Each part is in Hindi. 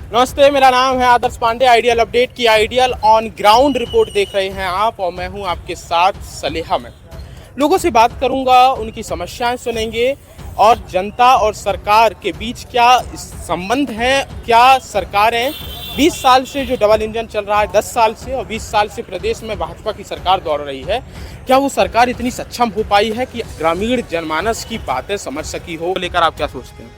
नमस्ते, मेरा नाम है आदर्श पांडे। आइडियल अपडेट की आइडियल ऑन ग्राउंड रिपोर्ट देख रहे हैं आप और मैं हूं आपके साथ सलेहा में। लोगों से बात करूंगा, उनकी समस्याएं सुनेंगे और जनता और सरकार के बीच क्या संबंध है। क्या सरकारें 20 साल से जो डबल इंजन चल रहा है, 10 साल से और 20 साल से प्रदेश में भाजपा की सरकार दौड़ रही है, क्या वो सरकार इतनी सक्षम हो पाई है कि ग्रामीण जनमानस की बातें समझ सकी हो? लेकर आप क्या सोचते हैं?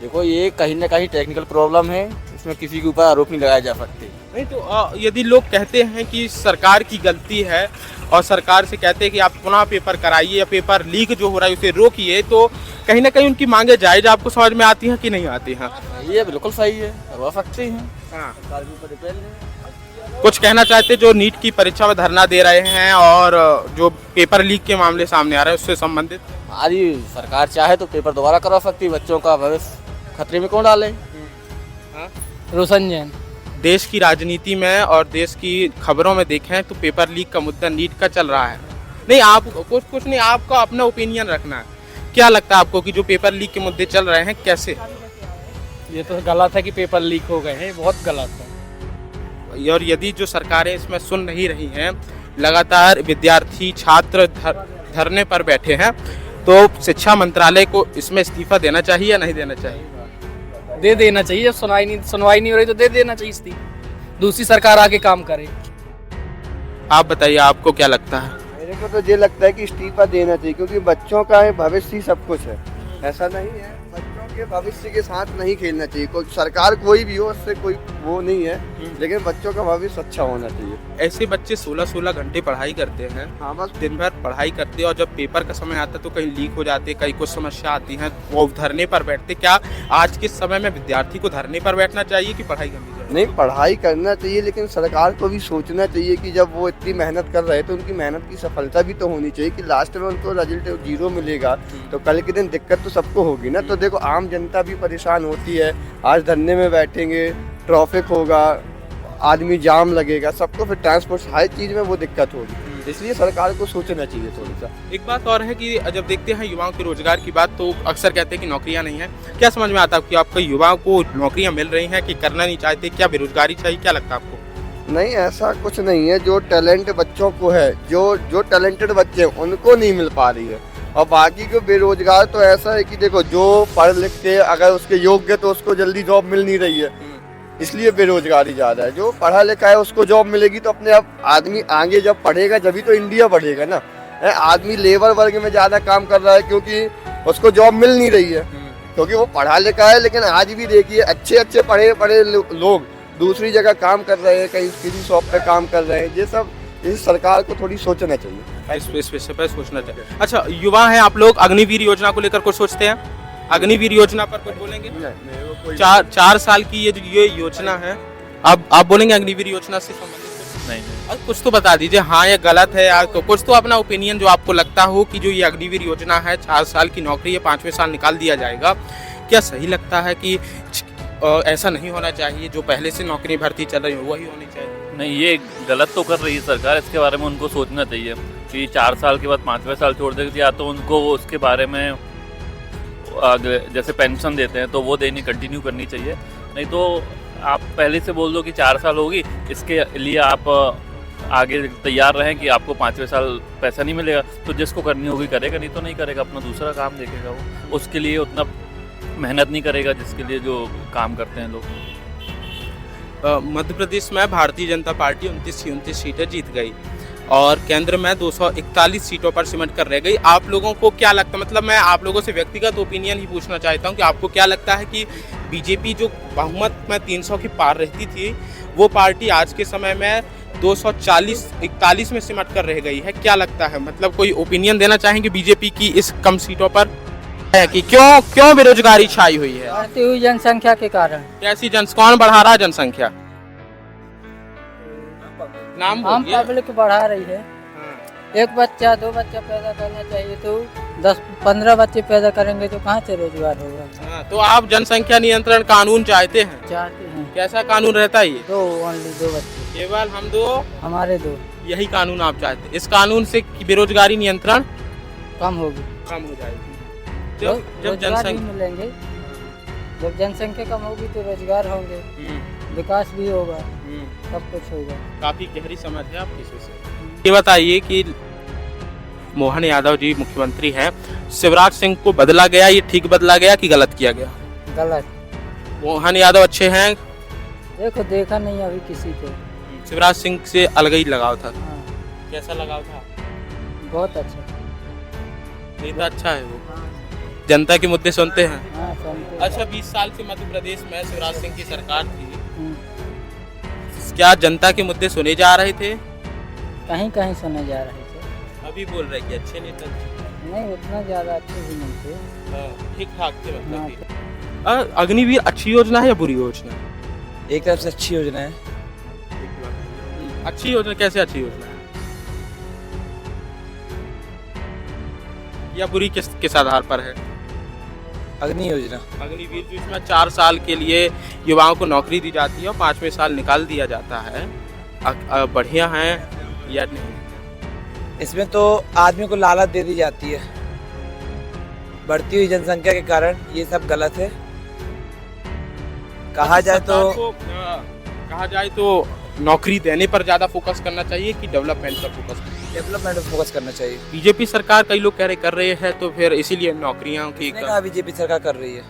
देखो, ये कहीं ना कहीं टेक्निकल प्रॉब्लम है, इसमें किसी के ऊपर आरोप नहीं लगाए जा सकते। नहीं तो यदि लोग कहते हैं कि सरकार की गलती है और सरकार से कहते हैं कि आप पुनः पेपर कराइए या पेपर लीक जो हो रहा है उसे रोकिए, तो कहीं ना कहीं उनकी मांगे जायज आपको समझ में आती हैं कि नहीं आती हैं? ये बिल्कुल सही है, करवा सकते हैं। हाँ, सरकार के ऊपर डिपेंड है। कुछ कहना चाहते जो नीट की परीक्षा में धरना दे रहे हैं और जो पेपर लीक के मामले सामने आ रहे हैं उससे संबंधित? हमारी सरकार चाहे तो पेपर दोबारा करवा सकती है, बच्चों का भविष्य खतरे में कौन डाले। हाँ? रोशन जैन। देश की राजनीति में और देश की खबरों में देखें तो पेपर लीक का मुद्दा नीट का चल रहा है। नहीं, आप कुछ नहीं, आपका अपना ओपिनियन रखना है। क्या लगता है आपको कि जो पेपर लीक के मुद्दे चल रहे हैं कैसे? ये तो गलत है कि पेपर लीक हो गए हैं, बहुत गलत है। और यदि जो सरकारें इसमें सुन नहीं रही हैं, लगातार विद्यार्थी छात्र धरने पर बैठे हैं, तो शिक्षा मंत्रालय को इसमें इस्तीफा देना चाहिए या नहीं देना चाहिए? दे देना चाहिए। जब सुनवाई नहीं हो रही तो दे देना चाहिए इस्तीफा, दूसरी सरकार आके काम करे। आप बताइए, आपको क्या लगता है? मेरे को तो ये लगता है कि इस्तीफा देना चाहिए, क्योंकि बच्चों का भविष्य ही सब कुछ है। ऐसा नहीं है, बच्चों के भविष्य के साथ नहीं खेलना चाहिए। कोई सरकार कोई भी हो, उससे कोई वो नहीं है, लेकिन बच्चों का भविष्य अच्छा होना चाहिए। ऐसे बच्चे 16-16 घंटे पढ़ाई करते हैं, हाँ, बस दिन भर पढ़ाई करते हैं और जब पेपर का समय आता है तो कहीं लीक हो जाते, कहीं कुछ समस्या आती है, वो धरने पर बैठते। क्या आज के समय में विद्यार्थी को धरने पर बैठना चाहिए कि पढ़ाई करनी चाहिए? नहीं, पढ़ाई करना चाहिए, लेकिन सरकार को भी सोचना चाहिए कि जब वो इतनी मेहनत कर रहे हैं तो उनकी मेहनत की सफलता भी तो होनी चाहिए कि लास्ट में उनको रिजल्ट 0 मिलेगा तो कल के दिन दिक्कत तो सबको होगी ना। तो देखो, आम जनता भी परेशान होती है। आज धरने में बैठेंगे, ट्रैफिक होगा, आदमी जाम लगेगा, सबको फिर ट्रांसपोर्ट हर चीज़ में वो दिक्कत होगी। इसलिए सरकार को सोचना चाहिए थोड़ा सा। एक बात और है कि जब देखते हैं युवाओं के रोजगार की बात, तो अक्सर कहते हैं कि नौकरियां नहीं है। क्या समझ में आता है कि आपको युवाओं को नौकरियां मिल रही हैं कि करना नहीं चाहते? क्या बेरोजगारी चाहिए? क्या लगता है आपको? नहीं, ऐसा कुछ नहीं है। जो टैलेंट बच्चों को है, जो टैलेंटेड बच्चे हैं उनको नहीं मिल पा रही है, और बाकी को बेरोजगार तो ऐसा है कि देखो, जो पढ़ लिख के अगर उसके योग्य तो उसको जल्दी जॉब मिल नहीं रही है, इसलिए बेरोजगारी ज़्यादा है। जो पढ़ा लिखा है उसको जॉब मिलेगी तो अपने आप आदमी आगे जब पढ़ेगा जभी तो इंडिया बढ़ेगा ना। आदमी लेबर वर्ग में ज़्यादा काम कर रहा है क्योंकि उसको जॉब मिल नहीं रही है, क्योंकि वो पढ़ा लिखा है। लेकिन आज भी देखिए, अच्छे पढ़े लोग दूसरी जगह काम कर रहे हैं, कहीं किसी शॉप पे काम कर रहे हैं। ये सब इस सरकार को थोड़ी सोचना चाहिए, इस विषय पर सोचना चाहिए। अच्छा, युवा हैं आप लोग, अग्निवीर योजना को लेकर कुछ सोचते हैं? अग्निवीर योजना पर कुछ बोलेंगे? 4 साल की ये योजना है, आप बोलेंगे अग्निवीर योजना से संबंधित? नहीं, कुछ तो बता दीजिए, हाँ या गलत है, या तो कुछ तो अपना ओपिनियन जो आपको लगता हो कि जो ये अग्निवीर योजना है, 4 साल की नौकरी है, 5वें साल निकाल दिया जाएगा। क्या सही लगता है कि ऐसा नहीं होना चाहिए? जो पहले से नौकरी भर्ती चल रही है वही होनी चाहिए? नहीं, ये गलत तो कर रही है सरकार। इसके बारे में उनको सोचना चाहिए कि 4 साल के बाद 5वें साल छोड़ देगी, या तो उनको उसके बारे में जैसे पेंशन देते हैं तो वो देनी कंटिन्यू करनी चाहिए। नहीं तो आप पहले से बोल दो कि 4 साल होगी, इसके लिए आप आगे तैयार रहें कि आपको 5वें साल पैसा नहीं मिलेगा, तो जिसको करनी होगी करेगा, नहीं तो नहीं करेगा, अपना दूसरा काम देखेगा। वो उसके लिए उतना मेहनत नहीं करेगा जिसके लिए जो काम करते हैं लोग। मध्य प्रदेश में भारतीय जनता पार्टी 29 सीटें जीत गई और केंद्र में 241 सीटों पर सिमट कर रह गई। आप लोगों को क्या लगता है, मतलब मैं आप लोगों से व्यक्तिगत ओपिनियन ही पूछना चाहता हूं कि आपको क्या लगता है कि बीजेपी जो बहुमत में 300 की पार रहती थी, वो पार्टी आज के समय में 241 में सिमट कर रह गई है? क्या लगता है, मतलब कोई ओपिनियन देना चाहेंगे बीजेपी की इस कम सीटों पर है कि क्यों बेरोजगारी छाई हुई है? बढ़ती हुई जनसंख्या के कारण। कैसी कौन बढ़ा रहा है जनसंख्या? नाम आम बोलिए। पब्लिक बढ़ा रही है। एक बच्चा 2 बच्चा पैदा करना चाहिए, तो 10-15 बच्चे पैदा करेंगे तो कहाँ से रोजगार होगा? हाँ, तो आप जनसंख्या नियंत्रण कानून चाहते हैं? चाहते हैं। कैसा कानून रहता है ये? 2 बच्चे, केवल हम 2, हमारे 2 यही कानून आप चाहते हैं? इस कानून से बेरोजगारी कम होगी, कम हो जाएगी। तो जब रोजगार भी जनसंख्या मिलेंगे, जब जनसंख्या कम होगी तो रोजगार होंगे, विकास भी होगा, सब कुछ होगा। काफी गहरी समझ है आपकी से। ये बताइए कि मोहन यादव जी मुख्यमंत्री हैं, शिवराज सिंह को बदला गया, ये ठीक बदला गया कि गलत किया गया? गलत। मोहन यादव अच्छे हैं, देखो देखा नहीं अभी किसी को। शिवराज सिंह से अलग ही लगाव था। हाँ, कैसा लगाव था? बहुत अच्छा। नेता अच्छा है वो, जनता के मुद्दे सुनते हैं। हाँ, सुनते हैं। अच्छा, 20 साल से मध्य प्रदेश में शिवराज सिंह की सरकार थी, हम्म, क्या जनता के मुद्दे सुने जा रहे थे? कहीं कहीं सुने जा रहे थे। अभी बोल रहे कि अच्छे नेता थे। नहीं उतना ज्यादा अच्छे भी नहीं थे। ठीक ठाक थे मतलब हाँ, कि। अग्निवीर अच्छी योजना है या बुरी योजना है? एक तरफ से अच्छी योजना है। अच्छी योजना कैसे अच्छी योजना है? या बुरी किस आधार पर है? अग्नि योजना। अग्निवीर जो इसमें 4 साल के लिए युवाओं को नौकरी दी जाती है और 5वें साल निकाल दिया जाता है, बढ़िया है या नहीं? इसमें तो आदमी को लालच दे दी जाती है, बढ़ती हुई जनसंख्या के कारण ये सब गलत है। कहा जाए तो नौकरी देने पर ज्यादा फोकस करना चाहिए कि डेवलपमेंट पर फोकस? डेवलपमेंट पर फोकस करना चाहिए। बीजेपी सरकार कई लोग कर रहे हैं, तो फिर इसीलिए नौकरियां की कहा बीजेपी सरकार कर रही है।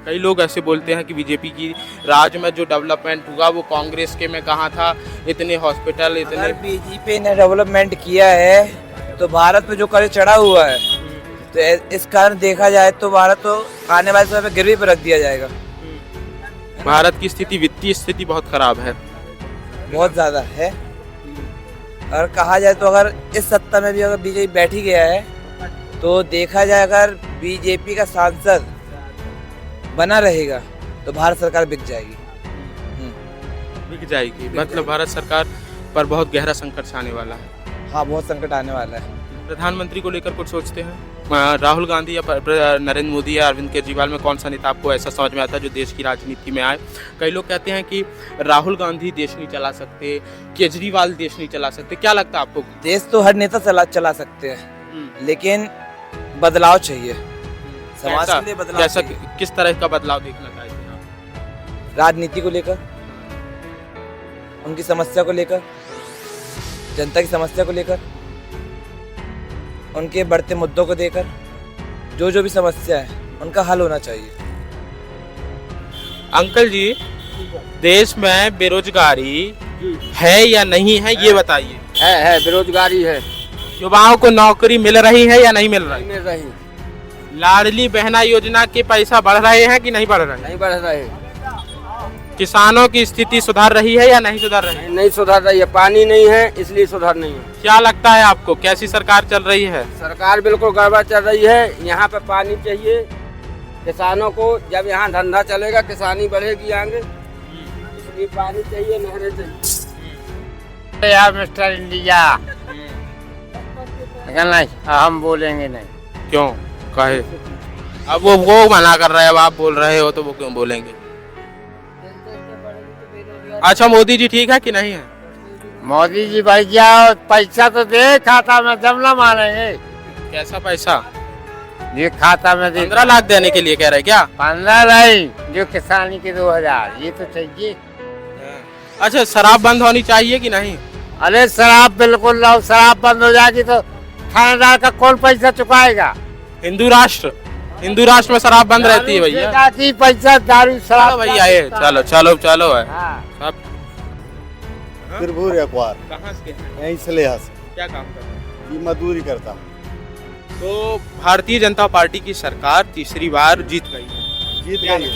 कई लोग ऐसे बोलते हैं कि बीजेपी की राज में जो डेवलपमेंट हुआ वो कांग्रेस के में कहाँ था, इतने हॉस्पिटल इतने। अगर बीजेपी ने डेवलपमेंट किया है तो भारत पे जो कर्ज चढ़ा हुआ है, तो इस कारण देखा जाए तो भारत तो आने वाले समय में गिरवी पर रख दिया जाएगा। भारत की स्थिति, वित्तीय स्थिति बहुत खराब है, बहुत ज्यादा है। और कहा जाए तो अगर इस सत्ता में भी अगर बीजेपी बैठी गया है तो देखा जाए अगर बीजेपी का सांसद बना रहेगा तो भारत सरकार बिक जाएगी। मतलब भारत सरकार पर बहुत गहरा संकट आने वाला है। हाँ, बहुत संकट आने वाला है। प्रधानमंत्री को लेकर कुछ सोचते हैं? राहुल गांधी या नरेंद्र मोदी या अरविंद केजरीवाल में कौन सा नेता आपको ऐसा समझ में आता है जो देश की राजनीति में आए? कई लोग कहते हैं कि राहुल गांधी देश नहीं चला सकते, केजरीवाल देश नहीं चला सकते, क्या लगता है आपको? देश तो हर नेता चला सकते हैं, लेकिन बदलाव चाहिए, समाज के लिए बदलाव कैसा, चाहिए। किस तरह का बदलाव देखना चाहिए आप? राजनीति को लेकर, उनकी समस्या को लेकर, जनता की समस्या को लेकर, उनके बढ़ते मुद्दों को देकर, जो भी समस्या है उनका हल होना चाहिए। अंकल जी, देश में बेरोजगारी है या नहीं है, ये बताइए। है बेरोजगारी है। युवाओं को नौकरी मिल रही है या नहीं मिल रही? मिल रही, लाडली बहना योजना के पैसा बढ़ रहे हैं कि नहीं बढ़ रहे? नहीं बढ़ रहे। किसानों की स्थिति सुधार रही है या नहीं सुधार रही? नहीं सुधर रही है, पानी नहीं है इसलिए सुधार नहीं है। क्या लगता है आपको, कैसी सरकार चल रही है? सरकार बिल्कुल गड़बड़ चल रही है। यहाँ पे पानी चाहिए किसानों को, जब यहाँ धंधा चलेगा किसानी बढ़ेगी आगे, इसलिए पानी चाहिए, नहरें चाहिए। यार मिस्टर इंडिया, नहीं हम बोलेंगे नहीं। क्यों कहे? अब वो मना कर रहे हैं, अब आप बोल रहे हो तो वो क्यों बोलेंगे? अच्छा, मोदी जी ठीक है कि नहीं है? मोदी जी भाई क्या पैसा तो दे, खाता में जब न मानेंगे। कैसा पैसा? ये खाता में दे 15 लाख देने के लिए कह रहे क्या? 15 नहीं, जो किसानी के 2000 ये तो चाहिए। अच्छा, शराब बंद होनी चाहिए कि नहीं? अरे शराब बिल्कुल लाओ, शराब बंद हो जाएगी तो थानेदार का कौन पैसा चुकाएगा? हिंदू राष्ट्र में शराब बंद रहती है भैया। पैसा दारू शराब भैया ये चलो है। हाँ। त्रिभुर अखबार कहाँ से हैं? यहीं सलेहा से। क्या काम करते हैं? ये मजदूरी करता हूँ। तो भारतीय जनता पार्टी की सरकार तीसरी बार जीत गई है, जीत गई है,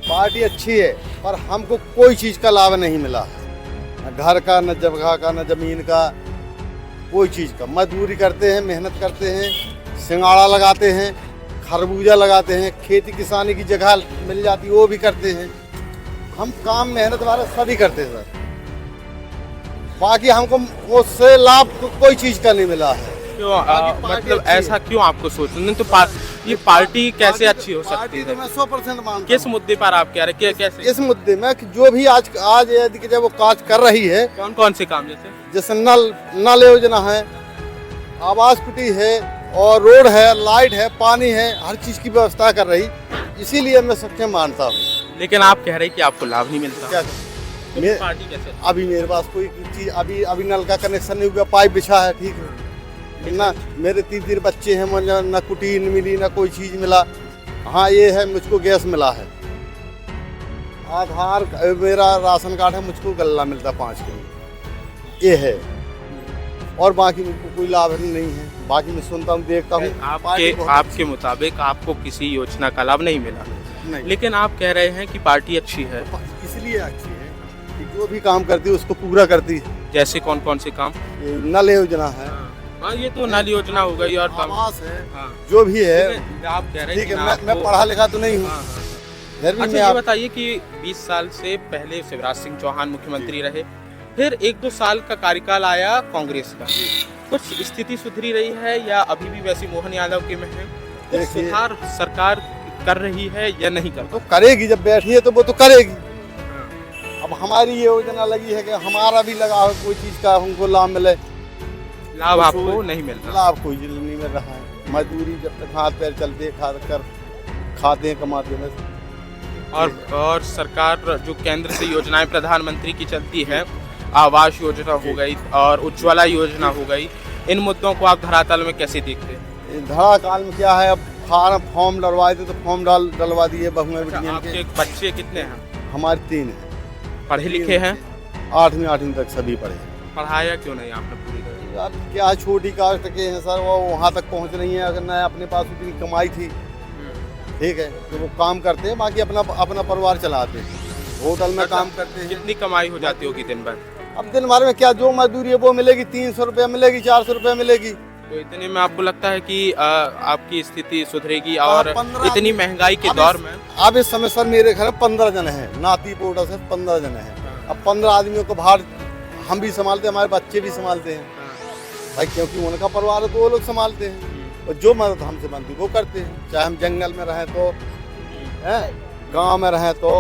पार्टी अच्छी है, पर हमको कोई चीज़ का लाभ नहीं मिला, न घर का, न जगह का, न जमीन का, कोई चीज़ का। मजदूरी करते हैं, मेहनत करते हैं, सिंगाड़ा लगाते हैं, खरबूजा लगाते हैं, खेती किसानी की जगह मिल जाती वो भी करते हैं। हम काम मेहनत वाले सभी करते हैं सर, बाकी हमको उससे लाभ कोई चीज़ का नहीं मिला है। क्यों मतलब ऐसा क्यों आपको सोचना? नहीं तो ये पार्टी कैसे अच्छी हो सकती है? तो मैं 100% मानता हूं। किस मुद्दे पर आप कह रहे हैं? कैसे? इस मुद्दे में कि जो भी आज यदि जब वो काज कर रही है, कौन कौन से काम? जैसे जैसे नल योजना है, आवास कुटी है, और रोड है, लाइट है, पानी है, हर चीज़ की व्यवस्था कर रही, इसीलिए मैं सक्षम मानता हूँ। लेकिन आप कह रहे हैं कि आपको लाभ नहीं मिलता। क्या तो मे- पार्टी कैसे? अभी मेरे पास कोई चीज़ अभी नल का कनेक्शन नहीं हुआ, पाइप बिछा है, ठीक है ना। मेरे 3 बच्चे हैं, मुझे ना कुटीन मिली ना कोई चीज़ मिला। हाँ ये है, मुझको गैस मिला है, आधार मेरा राशन कार्ड है, मुझको गल्ला मिलता 5 किलो, ये है। और बाकी मुझको कोई लाभ नहीं है। बाकी मैं सुनता हूँ, देखता हूँ। आपके मुताबिक आपको किसी योजना का लाभ नहीं मिला, नहीं, लेकिन आप कह रहे हैं कि पार्टी अच्छी है। इसलिए अच्छी है कि जो भी काम करती है उसको पूरा करती है। जैसे कौन कौन से काम? ये नल योजना है, हाँ, ये तो नल योजना हो गई और आवास है, हाँ। जो भी है, लेकिन आप कह रहे हैं ठीक है। कि मैं आपको- पढ़ा लिखा तो नहीं हूँ, हाँ, हाँ। फिर भी अच्छा मैं ये आप बताइए कि 20 साल से पहले शिवराज सिंह चौहान मुख्यमंत्री रहे, फिर 1-2 साल का कार्यकाल आया कांग्रेस का, कुछ स्थिति सुधरी रही है या अभी भी वैसी मोहन यादव के में है? कुछ देखिए- सुधार सरकार कर रही है या नहीं कर तो करेगी, जब बैठी है तो वो तो करेगी। अब हमारी ये योजना लगी है कि हमारा भी लगा हो कोई चीज़ का हमको लाभ मिले। लाभ आपको नहीं मिल रहा? लाभ कोई नहीं मिल रहा है। मजदूरी जब तक हाथ पैर चलते खाते हैं कमाते हैं। और सरकार जो केंद्र से योजनाएं प्रधानमंत्री की चलती है, आवास योजना हो गई और उज्ज्वला योजना हो गई, इन मुद्दों को आप धरातल में कैसे देखते हैं? धड़ा काल में क्या है, अब फॉर्म डलवाए थे तो फॉर्म डलवा दिए बहुएं बेटियों के। आपके बच्चे कितने हैं? हमारे 3 हैं, पढ़े लिखे हैं? 8वीं तक सभी पढ़े हैं। पढ़ाया क्यों नहीं आपने पूरी तरह? अब क्या छोटी कास्ट के हैं सर, वो वहाँ तक पहुँच रही हैं। अगर न अपने पास उतनी कमाई थी, ठीक है, तो वो काम करते हैं, बाकी अपना परिवार चलाते हैं, होटल में काम करते हैं। कितनी कमाई हो जाती होगी दिन भर? अब दिन भर में क्या जो मजदूरी है वो मिलेगी, 300 रुपये मिलेगी, 400 रुपये मिलेगी। तो इतने में आपको लगता है कि आपकी स्थिति सुधरेगी? और 15 इतनी महंगाई के दौर में अब इस समय सर मेरे घर में 15 जन हैं, नाती पोटा से 15 जन हैं। अब 15 आदमियों को बाहर हम भी संभालते हैं, हमारे बच्चे भी संभालते हैं भाई, क्योंकि उनका परिवार है तो वो लोग संभालते हैं। और जो मदद हमसे बनती वो करते हैं, चाहे हम जंगल में रहें तो, गांव में रहें तो,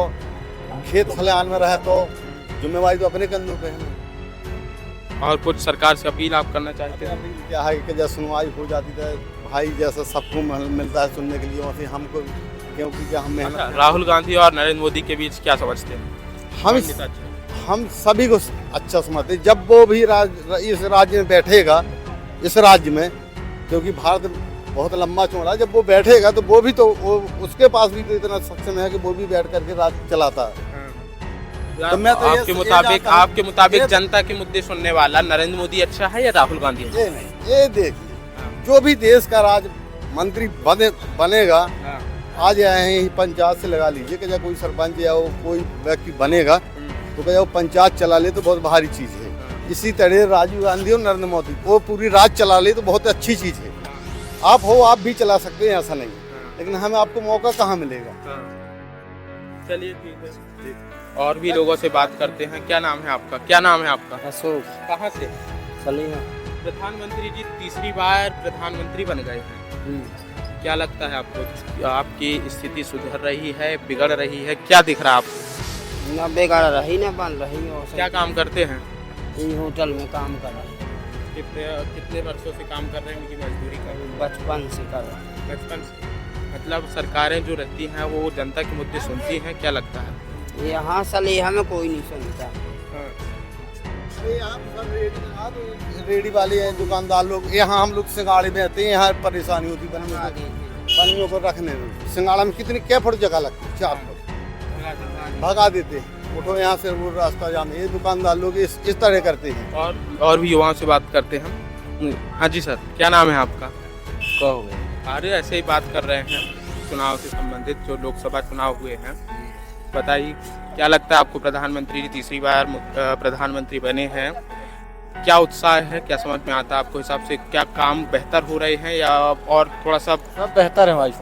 खेत खलिहान में रहें तो, जिम्मेवारी तो अपने कंधों पे है। और कुछ सरकार से अपील आप करना चाहते हैं? क्या है कि जैसे सुनवाई हो जाती है भाई, जैसा सबको मिलता है सुनने के लिए, वैसे हमको, क्योंकि क्या हम मेहनत। राहुल गांधी और नरेंद्र मोदी के बीच क्या समझते हैं? हम सभी को अच्छा समझते हैं। जब वो भी इस राज्य में बैठेगा, इस राज्य में, क्योंकि भारत बहुत लंबा चौड़ा है, जब वो बैठेगा तो वो भी तो उसके पास भी तो इतना सक्षम है कि वो भी बैठ करके राज्य चलाता है। तो मैं तो आपके मुताबिक जनता के मुद्दे सुनने वाला नरेंद्र मोदी अच्छा है या राहुल गांधी? ये नहीं, ये देखिए, जो भी देश का राज मंत्री बनेगा, आज आए हैं पंचायत से लगा लीजिए कि जब कोई सरपंच या कोई व्यक्ति बनेगा तो क्या वो पंचायत चला ले तो बहुत भारी चीज़ है। इसी तरह राजीव गांधी और नरेंद्र मोदी वो पूरी राज चला ले तो बहुत अच्छी चीज़ है। आप भी चला सकते हैं, ऐसा नहीं, लेकिन हमें आपको मौका कहाँ मिलेगा। चलिए ठीक है, और भी लोगों से बात करते हैं। क्या नाम है आपका? क्या नाम है आपका? अशोक कहाँ से? सलीना। प्रधानमंत्री जी तीसरी बार प्रधानमंत्री बन गए हैं, क्या लगता है आपको? आपकी स्थिति सुधर रही है, बिगड़ रही है, क्या दिख रहा है आपको? न बिगड़ रही न बन रही। और क्या काम करते हैं? ये होटल में काम कर रहे हैं। कितने वर्षों से काम कर रहे हैं? उनकी मजदूरी का? बचपन से कर रहे हैं। बचपन से। मतलब सरकारें जो रहती हैं वो जनता के मुद्दे सुनती हैं, क्या लगता है? यहाँ सलीहा में कोई नहीं सुनता। रेडी वाले हैं, दुकानदार लोग, यहाँ हम लोग सिंगाड़े में आते हैं, यहाँ परेशानी होती है पन्नियों को रखने में। सिंगाड़ा में कितनी क्या फुट जगह लगती है? 4 फुट भगा देते हैं, उठो यहाँ से, वो रास्ता जाने। ये दुकानदार लोग इस तरह करते हैं। और भी युवाओं से बात करते हैं। हाँ जी सर, क्या नाम है आपका? कहोगे अरे ऐसे ही बात कर रहे हैं चुनाव से संबंधित, जो लोकसभा चुनाव हुए हैं। बताइए क्या लगता है आपको? प्रधानमंत्री जी तीसरी बार प्रधानमंत्री बने हैं, क्या उत्साह है? क्या समझ में आता है आपको हिसाब से? क्या काम बेहतर हो रहे हैं या और थोड़ा सा? सब बेहतर है भाई।